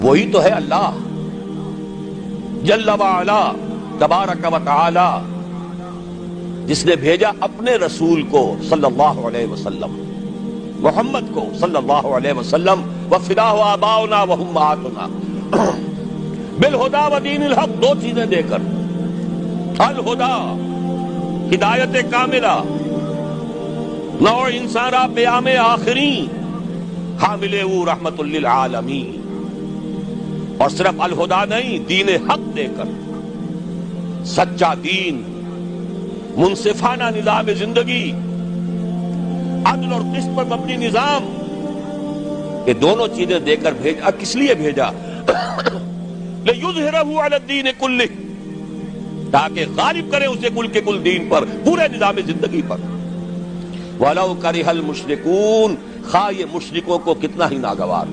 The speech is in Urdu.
وہی تو ہے اللہ جل وعلا تبارک و تعالی، جس نے بھیجا اپنے رسول کو صلی اللہ علیہ وسلم، محمد کو صلی اللہ علیہ وسلم، وَفِدَاهُ آبَاؤُنَا وَأُمَّهَاتُنَا بِالْهُدَى وَدِينِ الْحَقِّ، دو چیزیں دے کر، الہدا ہدایت کاملہ، نوع انسان را پیام آخری حامل او رحمت للعالمین، اور صرف الہدا نہیں، دین حق دے کر، سچا دین، منصفانہ نظام زندگی، عدل اور قسط پر مبنی نظام، یہ دونوں چیزیں دے کر بھیجا۔ کس لیے بھیجا؟ لِيُظْهِرَهُ عَلَى الدِّينِ كُلِّهِ، تاکہ غالب کرے اسے کل کے کل دین پر، پورے نظام زندگی پر۔ وَلَوْ كَرِهَ الْمُشْرِكُونَ، خواہ یہ مشرکوں کو کتنا ہی ناگوار